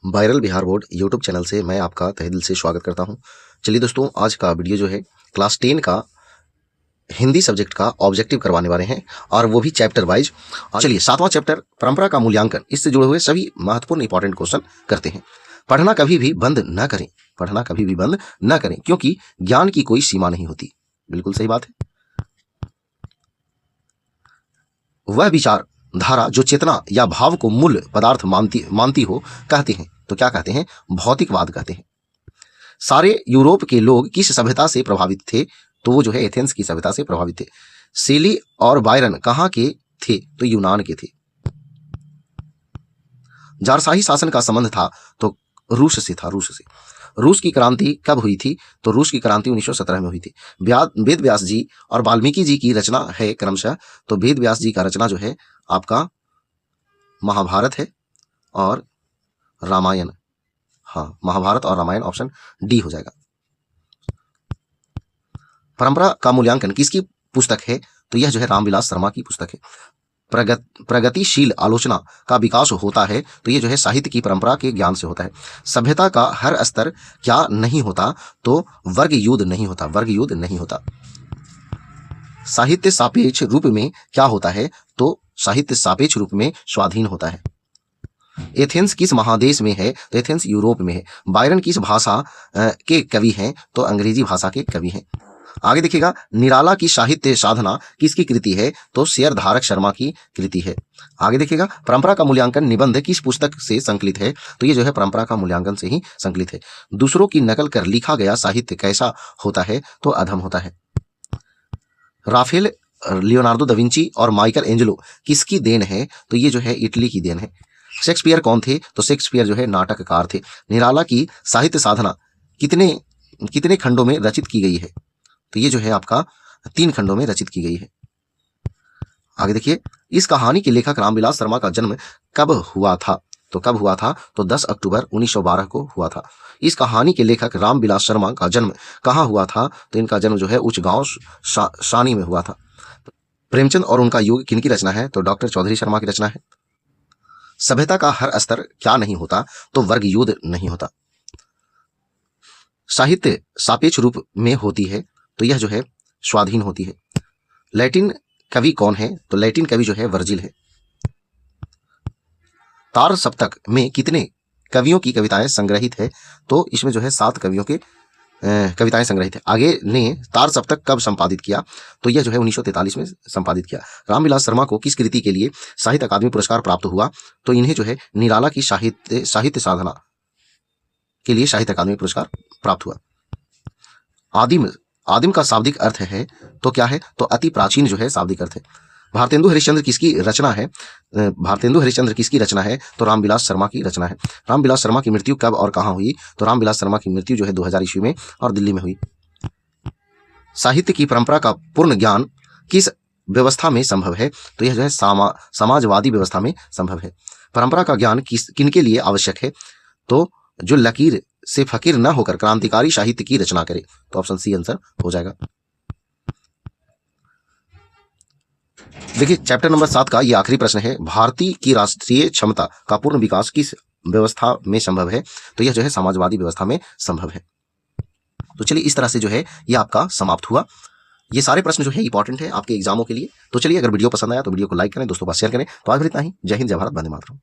Viral Bihar board YouTube channel से मैं आपका तहे दिल से स्वागत करता हूं। चलिए दोस्तों, आज का वीडियो जो है क्लास 10 का हिंदी सब्जेक्ट का ऑब्जेक्टिव करवाने वाले हैं, और वो भी चैप्टर वाइज। चलिए, 7वां चैप्टर परंपरा का मूल्यांकन, इससे जुड़े हुए सभी महत्वपूर्ण इंपॉर्टेंट क्वेश्चन करते हैं। पढ़ना कभी भी बंद न करें, पढ़ना कभी भी बंद न करें, क्योंकि ज्ञान की कोई सीमा नहीं होती। बिल्कुल सही बात है। वह विचार धारा जो चेतना या भाव को मूल पदार्थ मानती हो, कहते हैं तो क्या कहते हैं? भौतिकवाद कहते हैं। सारे यूरोप के लोग किस सभ्यता से प्रभावित थे? तो वो जो है एथेंस की सभ्यता से प्रभावित थे। शेली और बायरन कहाँ के थे? तो यूनान के थे। जारशाही शासन का संबंध था तो रूस से था, रूस से। रूस की क्रांति कब हुई थी? तो रूस की क्रांति 1917 में हुई थी। वेद व्यास जी और वाल्मीकि जी की रचना है क्रमशः। तो वेद व्यास जी का रचना जो है आपका महाभारत है और रामायण। हाँ, महाभारत और रामायण, ऑप्शन डी हो जाएगा। परंपरा का मूल्यांकन किसकी पुस्तक है? तो यह जो है रामविलास शर्मा की पुस्तक है। प्रगतिशील आलोचना का विकास होता है तो ये जो है साहित्य की परंपरा के ज्ञान से होता है। सभ्यता का हर स्तर क्या नहीं होता? तो वर्ग युद्ध नहीं होता, वर्ग युद्ध नहीं होता। साहित्य सापेक्ष रूप में क्या होता है? तो साहित्य सापेक्ष रूप में स्वाधीन होता है। एथेंस किस महादेश में है? तो एथेंस यूरोप में है। बायरन किस भाषा के कवि हैं? तो अंग्रेजी भाषा के कवि हैं। आगे देखिएगा, निराला की साहित्य साधना किसकी कृति है? तो शेरधारक शर्मा की कृति है। आगे देखिएगा, परंपरा का मूल्यांकन निबंध किस पुस्तक से संकलित है? तो ये जो है परंपरा का मूल्यांकन से ही संकलित है। दूसरों की नकल कर लिखा गया साहित्य कैसा होता है? तो अधम होता है। राफेल, लियोनार्डो दा विंची और माइकल एंजेलो किसकी देन है? तो ये जो है इटली की देन है। शेक्सपियर कौन थे? तो शेक्सपियर जो है नाटककार थे। निराला की साहित्य साधना कितने खंडों में रचित की गई है? तो ये जो है आपका 3 खंडों में रचित की गई है। आगे देखिए, इस कहानी के लेखक रामविलास शर्मा का जन्म कब हुआ था? तो कब हुआ था? तो 10 अक्टूबर 1912 को हुआ था। इस कहानी के लेखक रामविलास शर्मा का जन्म कहाँ हुआ था? तो इनका जन्म जो है उच्च गांव शानी में हुआ था। प्रेमचंद और उनका युग किनकी रचना है? तो डॉक्टर चौधरी शर्मा की रचना है। सभ्यता का हर स्तर क्या नहीं होता? तो वर्ग युद्ध नहीं होता। साहित्य सापेक्ष रूप में होती है तो यह जो है स्वाधीन होती है। लैटिन कवि कौन है? तो लैटिन कवि जो है वर्जिल है। तार सप्तक में कितने कवियों की कविताएं संग्रहित है? तो इसमें जो है 7 कवियों के कविताएं संग्रहित है। आगे ने तार सप्तक कब संपादित किया? तो यह जो है 1943 में संपादित किया। रामविलास शर्मा को किस कृति के लिए साहित्य अकादमी पुरस्कार प्राप्त हुआ? तो इन्हें जो है निराला की साहित्य साधना के लिए साहित्य अकादमी पुरस्कार प्राप्त हुआ। आदिम का शाब्दिक अर्थ है तो क्या है? तो अति प्राचीन जो है शाब्दिक अर्थ है। भारतेंदु हरिश्चंद्र किसकी रचना है? भारतेंदु हरिश्चंद्र किसकी रचना है? तो रामविलास शर्मा की रचना है। रामविलास शर्मा की मृत्यु कब और कहाँ हुई? तो रामविलास शर्मा की मृत्यु जो है 2000 ईस्वी में और दिल्ली में हुई। साहित्य की परंपरा का पूर्ण ज्ञान किस व्यवस्था में संभव है? तो यह जो है समाजवादी व्यवस्था में संभव है। परंपरा का ज्ञान किनके लिए आवश्यक है? तो जो लकीर से फकीर न होकर क्रांतिकारी साहित्य की रचना करे। तो ऑप्शन सी आंसर हो जाएगा। देखिए, चैप्टर नंबर 7 का ये आखिरी प्रश्न है। भारतीय की राष्ट्रीय क्षमता का पूर्ण विकास किस व्यवस्था में संभव है? तो यह जो है समाजवादी व्यवस्था में संभव है। तो चलिए, इस तरह से जो है ये आपका समाप्त हुआ। ये सारे प्रश्न जो है इंपॉर्टेंट है आपके एग्जामों के लिए। तो चलिए, अगर वीडियो पसंद आया तो वीडियो को लाइक करें, दोस्तों के पास शेयर करें। तो आज फिर इतना ही। जय हिंद, जय भारत, वंदे मातरम।